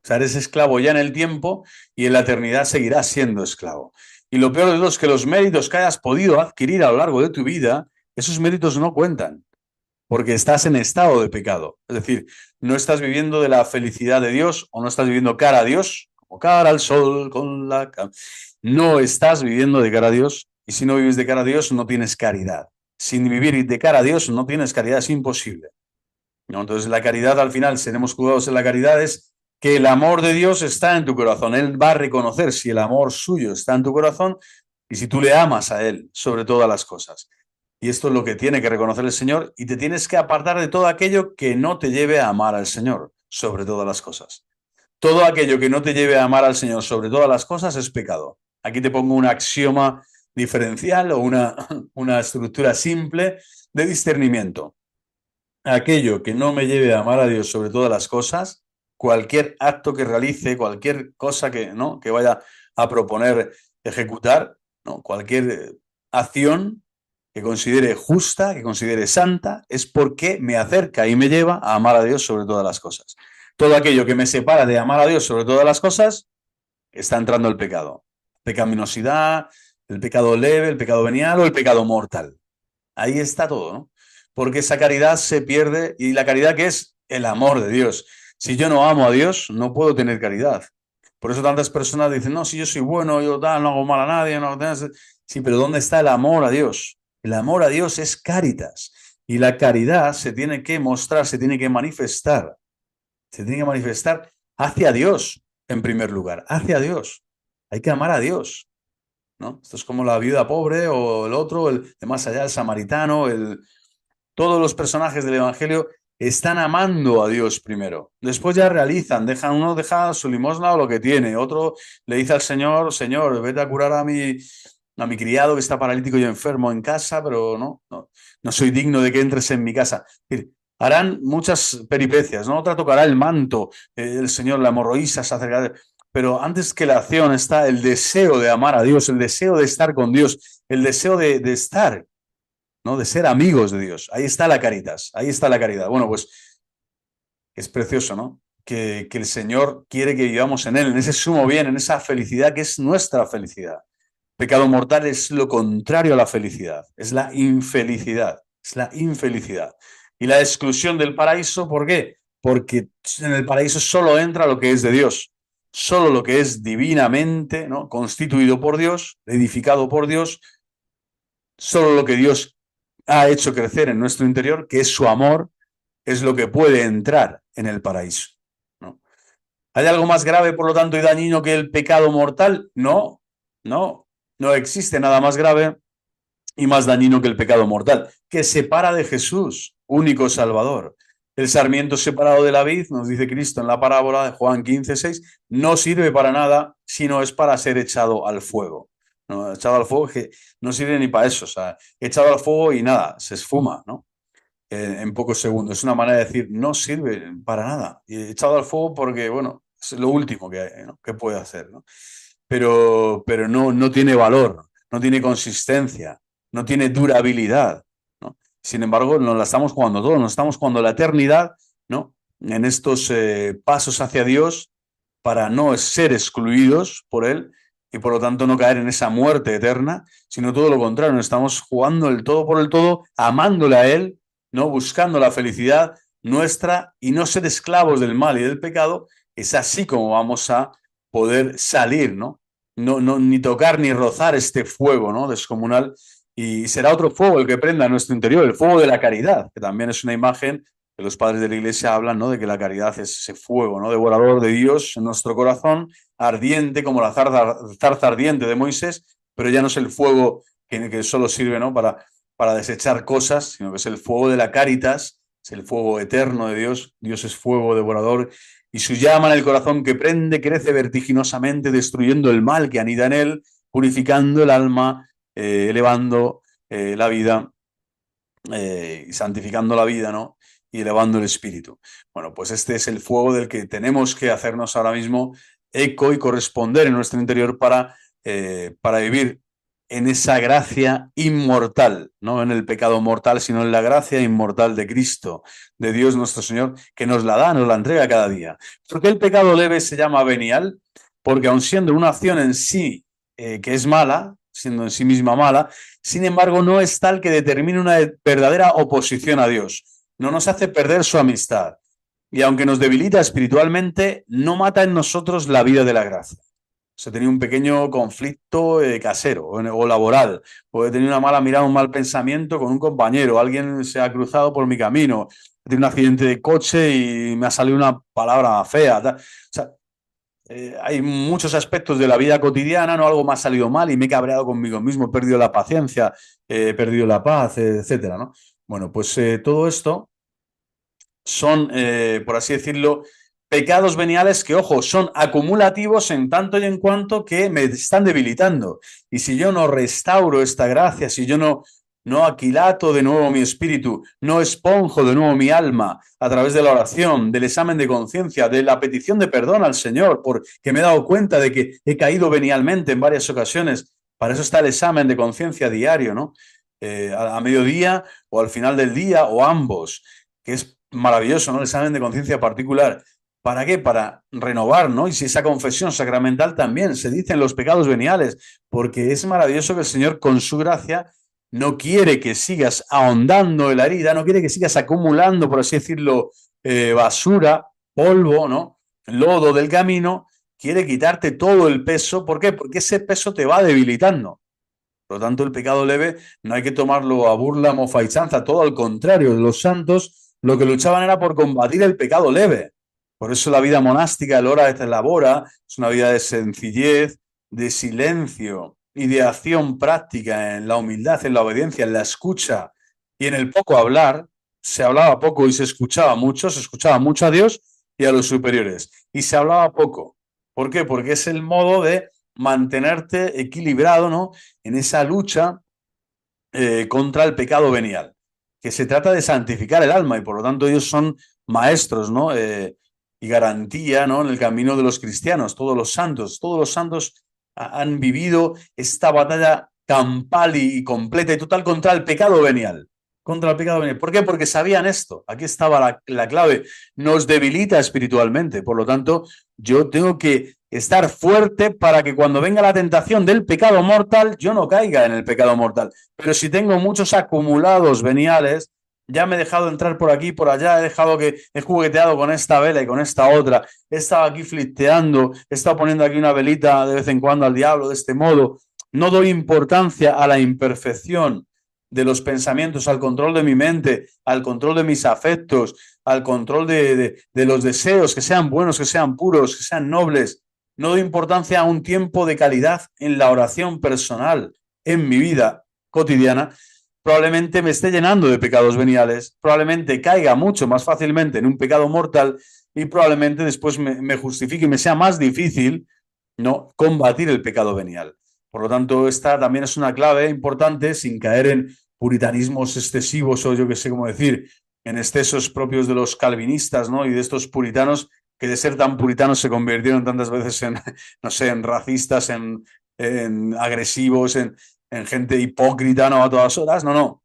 O sea, eres esclavo ya en el tiempo y en la eternidad seguirás siendo esclavo. Y lo peor de todo es que los méritos que hayas podido adquirir a lo largo de tu vida, esos méritos no cuentan, porque estás en estado de pecado. Es decir, no estás viviendo de la felicidad de Dios o no estás viviendo cara a Dios, como cara al sol con la... No estás viviendo de cara a Dios, y si no vives de cara a Dios no tienes caridad. Sin vivir de cara a Dios no tienes caridad, es imposible, ¿no? Entonces la caridad, al final, seremos cuidadosos en la caridad, es que el amor de Dios está en tu corazón. Él va a reconocer si el amor suyo está en tu corazón y si tú le amas a Él sobre todas las cosas. Y esto es lo que tiene que reconocer el Señor, y te tienes que apartar de todo aquello que no te lleve a amar al Señor sobre todas las cosas. Todo aquello que no te lleve a amar al Señor sobre todas las cosas es pecado. Aquí te pongo un axioma diferencial o una estructura simple de discernimiento. Aquello que no me lleve a amar a Dios sobre todas las cosas, cualquier acto que realice, cualquier cosa que, ¿no? que vaya a proponer ejecutar, ¿no? Cualquier acción que considere justa, que considere santa, es porque me acerca y me lleva a amar a Dios sobre todas las cosas. Todo aquello que me separa de amar a Dios sobre todas las cosas, está entrando el pecado. Pecaminosidad, el pecado leve, el pecado venial o el pecado mortal. Ahí está todo, ¿no? Porque esa caridad se pierde, y la caridad, que es el amor de Dios. Si yo no amo a Dios, no puedo tener caridad. Por eso tantas personas dicen, no, si yo soy bueno, yo tal, no hago mal a nadie, no. Sí, pero ¿dónde está el amor a Dios? El amor a Dios es caritas. Y la caridad se tiene que mostrar, se tiene que manifestar. Se tiene que manifestar hacia Dios, en primer lugar, hacia Dios. Hay que amar a Dios, ¿no? Esto es como la viuda pobre o el otro, el de más allá, el samaritano, todos los personajes del Evangelio están amando a Dios primero. Después ya realizan, uno deja su limosna o lo que tiene, otro le dice al Señor, Señor, vete a curar a mi criado que está paralítico y enfermo en casa, pero no soy digno de que entres en mi casa. Es decir, harán muchas peripecias, ¿no? Otra tocará el manto, el Señor, la hemorroísa se acercará. pero antes que la acción está el deseo de amar a Dios, el deseo de estar con Dios, el deseo de estar, ¿no? De ser amigos de Dios. Ahí está la caritas, ahí está la caridad. Bueno, pues es precioso, ¿no? Que el Señor quiere que vivamos en Él, en ese sumo bien, en esa felicidad que es nuestra felicidad. Pecado mortal es lo contrario a la felicidad, es la infelicidad, es la infelicidad. Y la exclusión del paraíso, ¿por qué? Porque en el paraíso solo entra lo que es de Dios, solo lo que es divinamente, ¿no? Constituido por Dios, edificado por Dios, solo lo que Dios ha hecho crecer en nuestro interior, que es su amor, es lo que puede entrar en el paraíso, ¿no? ¿Hay algo más grave, por lo tanto, y dañino que el pecado mortal? No, no existe nada más grave y más dañino que el pecado mortal, que separa de Jesús, único Salvador. El sarmiento separado de la vid, nos dice Cristo en la parábola de Juan 15:6, no sirve para nada, sino es para ser echado al fuego. ¿No? Echado al fuego que no sirve ni para eso, o sea, echado al fuego y nada, se esfuma, ¿no? En pocos segundos. Es una manera de decir, no sirve para nada. Y echado al fuego porque, bueno, es lo último ¿no? que puede hacer, ¿no? Pero no tiene valor, no tiene consistencia, no tiene durabilidad, ¿no? Sin embargo, nos la estamos jugando todo, nos estamos jugando la eternidad, ¿no? En estos pasos hacia Dios para no ser excluidos por Él y por lo tanto no caer en esa muerte eterna, sino todo lo contrario, nos estamos jugando el todo por el todo, amándole a Él, ¿no? Buscando la felicidad nuestra y no ser esclavos del mal y del pecado. Es así como vamos a poder salir, ¿no? Ni tocar ni rozar este fuego, ¿no? Descomunal. Y será otro fuego el que prenda en nuestro interior, el fuego de la caridad, que también es una imagen que los padres de la Iglesia hablan, ¿no? De que la caridad es ese fuego, ¿no? Devorador de Dios en nuestro corazón, ardiente como la zarza ardiente de Moisés, pero ya no es el fuego que solo sirve, ¿no? Para desechar cosas, sino que es el fuego de la caritas, es el fuego eterno de Dios. Dios es fuego devorador y su llama en el corazón que prende crece vertiginosamente, destruyendo el mal que anida en él, purificando el alma, elevando la vida y santificando la vida, ¿no? Y elevando el espíritu. Bueno, pues este es el fuego del que tenemos que hacernos ahora mismo eco y corresponder en nuestro interior para vivir en esa gracia inmortal, no en el pecado mortal, sino en la gracia inmortal de Cristo, de Dios nuestro Señor, que nos la da, nos la entrega cada día. ¿Por qué el pecado leve se llama venial? Porque aun siendo una acción en sí que es mala, siendo en sí misma mala, sin embargo no es tal que determine una verdadera oposición a Dios. No nos hace perder su amistad. Y aunque nos debilita espiritualmente, no mata en nosotros la vida de la gracia. Se tenía un pequeño conflicto casero o laboral, o he tenido una mala mirada, un mal pensamiento con un compañero, alguien se ha cruzado por mi camino, he tenido un accidente de coche y me ha salido una palabra fea. O sea, hay muchos aspectos de la vida cotidiana, ¿no? Algo me ha salido mal y me he cabreado conmigo mismo, he perdido la paciencia, he perdido la paz, etcétera, ¿no? Bueno, pues todo esto son, por así decirlo, pecados veniales que, ojo, son acumulativos en tanto y en cuanto que me están debilitando. Y si yo no restauro esta gracia, si yo no aquilato de nuevo mi espíritu, no esponjo de nuevo mi alma a través de la oración, del examen de conciencia, de la petición de perdón al Señor, porque me he dado cuenta de que he caído venialmente en varias ocasiones. Para eso está el examen de conciencia diario, ¿no? A mediodía o al final del día o ambos, que es maravilloso, ¿no? El examen de conciencia particular. ¿Para qué? Para renovar, ¿no? Y si esa confesión sacramental también se dicen los pecados veniales, porque es maravilloso que el Señor con su gracia no quiere que sigas ahondando en la herida, no quiere que sigas acumulando, por así decirlo, basura, polvo, ¿no? Lodo del camino, quiere quitarte todo el peso. ¿Por qué? Porque ese peso te va debilitando. Por lo tanto, el pecado leve no hay que tomarlo a burla, mofa y chanza, todo al contrario. Los santos lo que luchaban era por combatir el pecado leve. Por eso la vida monástica, el hora de labora, es una vida de sencillez, de silencio y de acción práctica en la humildad, en la obediencia, en la escucha y en el poco hablar. Se hablaba poco y se escuchaba mucho a Dios y a los superiores. Y se hablaba poco. ¿Por qué? Porque es el modo de mantenerte equilibrado, ¿no? En esa lucha contra el pecado venial, que se trata de santificar el alma y por lo tanto ellos son maestros, ¿no? y garantía, ¿no?, en el camino de los cristianos. Todos los santos han vivido esta batalla campal y completa y total contra el pecado venial. Contra el pecado venial. ¿Por qué? Porque sabían esto. Aquí estaba la clave. Nos debilita espiritualmente. Por lo tanto, yo tengo que estar fuerte para que cuando venga la tentación del pecado mortal, yo no caiga en el pecado mortal. Pero si tengo muchos acumulados veniales, ya me he dejado entrar por aquí, por allá, he dejado que he jugueteado con esta vela y con esta otra, he estado aquí flirteando, he estado poniendo aquí una velita de vez en cuando al diablo de este modo, no doy importancia a la imperfección de los pensamientos, al control de mi mente, al control de mis afectos, al control de los deseos, que sean buenos, que sean puros, que sean nobles. No doy importancia a un tiempo de calidad en la oración personal, en mi vida cotidiana. Probablemente me esté llenando de pecados veniales, probablemente caiga mucho más fácilmente en un pecado mortal y probablemente después me justifique y me sea más difícil, ¿no?, combatir el pecado venial. Por lo tanto, esta también es una clave importante, sin caer en puritanismos excesivos o yo que sé cómo decir, en excesos propios de los calvinistas, ¿no?, y de estos puritanos que de ser tan puritanos se convirtieron tantas veces en, no sé, en racistas, en agresivos, en gente hipócrita, ¿no?, a todas horas. No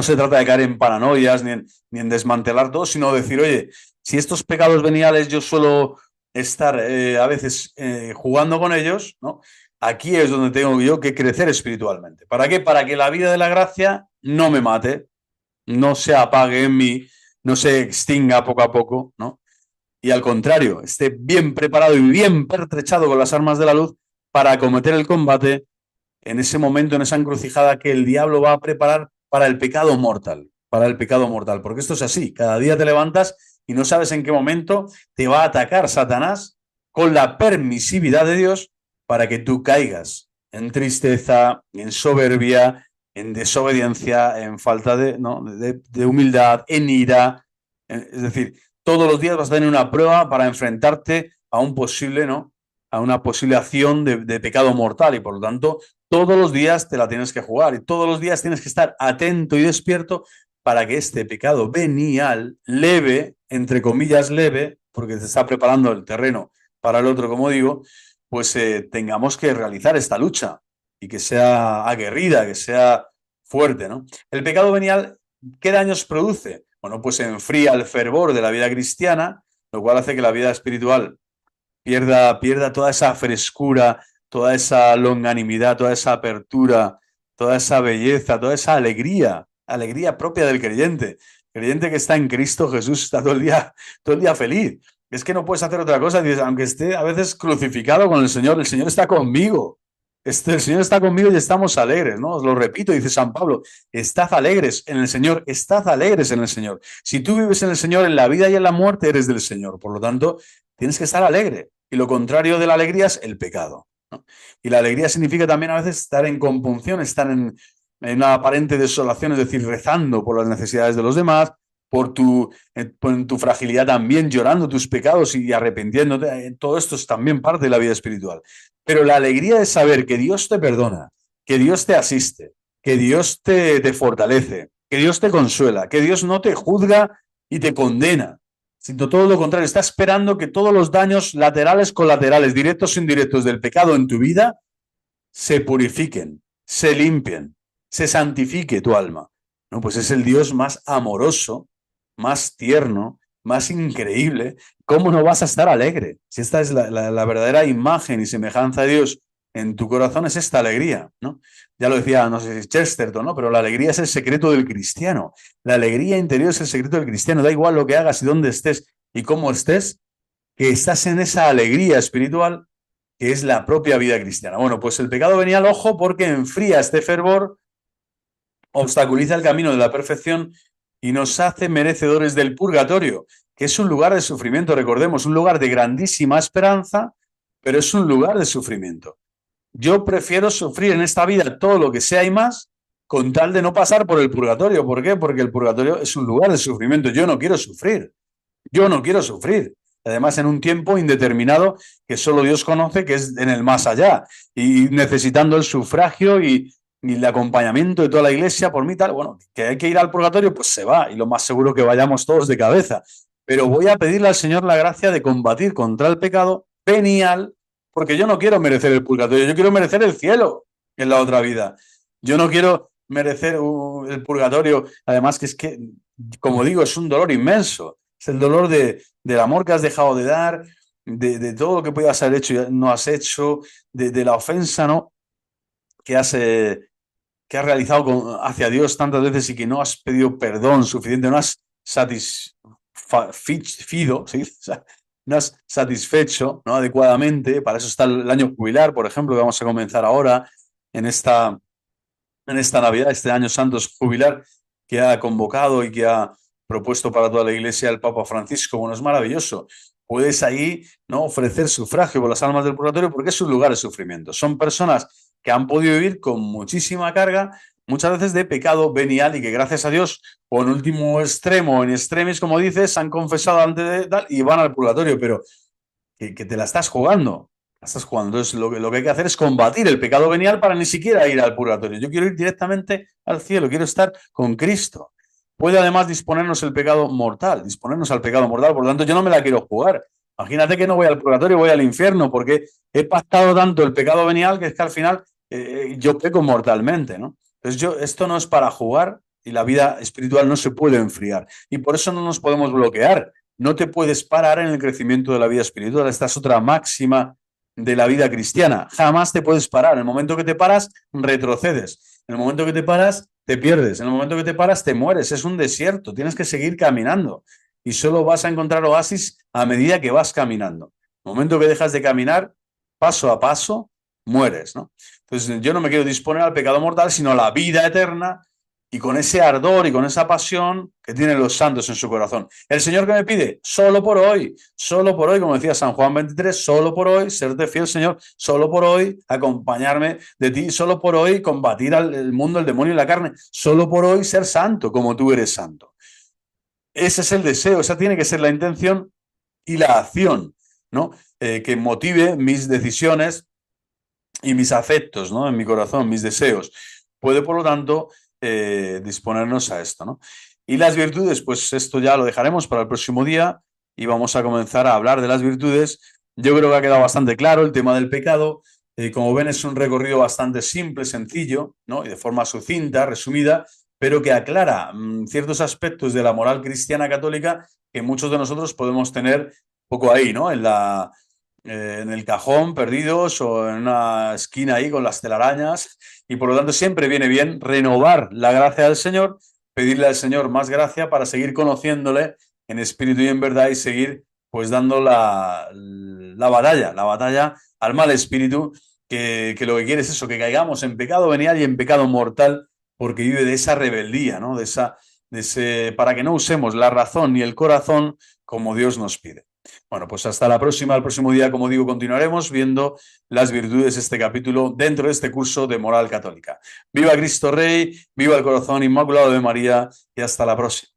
se trata de caer en paranoias ni en desmantelar todo, sino decir, oye, si estos pecados veniales yo suelo estar a veces jugando con ellos, ¿no?, aquí es donde tengo yo que crecer espiritualmente. ¿Para qué? Para que la vida de la gracia no me mate, no se apague en mí, no se extinga poco a poco, ¿no? Y al contrario, esté bien preparado y bien pertrechado con las armas de la luz para acometer el combate en ese momento, en esa encrucijada que el diablo va a preparar para el pecado mortal, porque esto es así, cada día te levantas y no sabes en qué momento te va a atacar Satanás con la permisividad de Dios para que tú caigas en tristeza, en soberbia, en desobediencia, en falta de humildad, en ira. Es decir, todos los días vas a tener una prueba para enfrentarte a un posible, ¿no?, a una posible acción de pecado mortal y por lo tanto todos los días te la tienes que jugar y todos los días tienes que estar atento y despierto para que este pecado venial, leve, entre comillas leve, porque te está preparando el terreno para el otro, como digo, pues tengamos que realizar esta lucha y que sea aguerrida, que sea fuerte, ¿no? El pecado venial, ¿qué daños produce? Bueno, pues enfría el fervor de la vida cristiana, lo cual hace que la vida espiritual pierda toda esa frescura, toda esa longanimidad, toda esa apertura, toda esa belleza, toda esa alegría propia del creyente. El creyente que está en Cristo Jesús está todo el día feliz. Es que no puedes hacer otra cosa, dices, aunque esté a veces crucificado con el Señor está conmigo. El Señor está conmigo y estamos alegres, ¿no? Os lo repito, dice San Pablo, estad alegres en el Señor, estad alegres en el Señor. Si tú vives en el Señor, en la vida y en la muerte, eres del Señor. Por lo tanto, tienes que estar alegre. Y lo contrario de la alegría es el pecado, ¿no? Y la alegría significa también a veces estar en compunción, estar en una aparente desolación, es decir, rezando por las necesidades de los demás, por tu fragilidad también, llorando tus pecados y arrepintiéndote. Todo esto es también parte de la vida espiritual. Pero la alegría de saber que Dios te perdona, que Dios te asiste, que Dios te fortalece, que Dios te consuela, que Dios no te juzga y te condena, sino todo lo contrario, está esperando que todos los daños laterales, colaterales, directos e indirectos del pecado en tu vida se purifiquen, se limpien, se santifique tu alma. No, pues es el Dios más amoroso, más tierno, más increíble. ¿Cómo no vas a estar alegre? Si esta es la verdadera imagen y semejanza de Dios en tu corazón, es esta alegría, ¿no? Ya lo decía, no sé si Chesterton, ¿no? Pero la alegría es el secreto del cristiano. La alegría interior es el secreto del cristiano. Da igual lo que hagas y dónde estés y cómo estés, que estás en esa alegría espiritual que es la propia vida cristiana. Bueno, pues el pecado venial, ojo, porque enfría este fervor, obstaculiza el camino de la perfección y nos hace merecedores del purgatorio, que es un lugar de sufrimiento, recordemos, un lugar de grandísima esperanza, pero es un lugar de sufrimiento. Yo prefiero sufrir en esta vida todo lo que sea y más, con tal de no pasar por el purgatorio. ¿Por qué? Porque el purgatorio es un lugar de sufrimiento. Yo no quiero sufrir. Yo no quiero sufrir. Además, en un tiempo indeterminado que solo Dios conoce, que es en el más allá. Y necesitando el sufragio y el acompañamiento de toda la iglesia por mí, tal. Bueno, que hay que ir al purgatorio, pues se va. Y lo más seguro que vayamos todos de cabeza. pero voy a pedirle al Señor la gracia de combatir contra el pecado venial, porque yo no quiero merecer el purgatorio, yo quiero merecer el cielo en la otra vida. Yo no quiero merecer el purgatorio, además que es que, como digo, es un dolor inmenso. Es el dolor del amor que has dejado de dar, de todo lo que puedas haber hecho y no has hecho, de la ofensa, ¿no? Que has realizado hacia Dios tantas veces y que no has pedido perdón suficiente, no has satisfido, ¿sí? O sea, no has satisfecho, ¿no?, adecuadamente. Para eso está el año jubilar, por ejemplo, que vamos a comenzar ahora en esta Navidad, este año santo jubilar que ha convocado y que ha propuesto para toda la Iglesia el Papa Francisco. Bueno, es maravilloso. Puedes ahí, ¿no?, ofrecer sufragio por las almas del purgatorio, porque es un lugar de sufrimiento. Son personas que han podido vivir con muchísima carga, muchas veces de pecado venial, y que gracias a Dios, o en último extremo, en extremis, como dices, han confesado antes de tal y van al purgatorio, pero que te la estás jugando. La estás jugando. Entonces, lo que hay que hacer es combatir el pecado venial para ni siquiera ir al purgatorio. Yo quiero ir directamente al cielo, quiero estar con Cristo. Puede además disponernos el pecado mortal, disponernos al pecado mortal. Por lo tanto, yo no me la quiero jugar. Imagínate que no voy al purgatorio, voy al infierno, porque he pactado tanto el pecado venial que es que al final yo peco mortalmente, ¿no? Entonces, esto no es para jugar, y la vida espiritual no se puede enfriar. Y por eso no nos podemos bloquear. No te puedes parar en el crecimiento de la vida espiritual. Esta es otra máxima de la vida cristiana. Jamás te puedes parar. En el momento que te paras, retrocedes. En el momento que te paras, te pierdes. En el momento que te paras, te mueres. Es un desierto. Tienes que seguir caminando. Y solo vas a encontrar oasis a medida que vas caminando. En el momento que dejas de caminar, paso a paso, mueres, ¿no? Entonces, yo no me quiero disponer al pecado mortal, sino a la vida eterna, y con ese ardor y con esa pasión que tienen los santos en su corazón. El Señor, que me pide, solo por hoy, como decía San Juan 23, solo por hoy, serte fiel, Señor, solo por hoy, acompañarme de ti, solo por hoy, combatir al mundo, el demonio y la carne, solo por hoy, ser santo como tú eres santo. Ese es el deseo, esa tiene que ser la intención y la acción, ¿no? Que motive mis decisiones y mis afectos, ¿no?, en mi corazón, mis deseos. Puede, por lo tanto, disponernos a esto, ¿no? Y las virtudes, pues esto ya lo dejaremos para el próximo día y vamos a comenzar a hablar de las virtudes. Yo creo que ha quedado bastante claro el tema del pecado. Como ven, es un recorrido bastante simple, sencillo, ¿no?, y de forma sucinta, resumida, pero que aclara ciertos aspectos de la moral cristiana católica que muchos de nosotros podemos tener poco ahí, ¿no?, en el cajón, perdidos, o en una esquina ahí con las telarañas. Y por lo tanto siempre viene bien renovar la gracia del Señor, pedirle al Señor más gracia para seguir conociéndole en espíritu y en verdad, y seguir pues dando la batalla al mal espíritu, que lo que quiere es eso, que caigamos en pecado venial y en pecado mortal, porque vive de esa rebeldía, ¿no?, para que no usemos la razón ni el corazón como Dios nos pide. Bueno, pues hasta la próxima. El próximo día, como digo, continuaremos viendo las virtudes de este capítulo dentro de este curso de moral católica. Viva Cristo Rey, viva el corazón inmaculado de María, y hasta la próxima.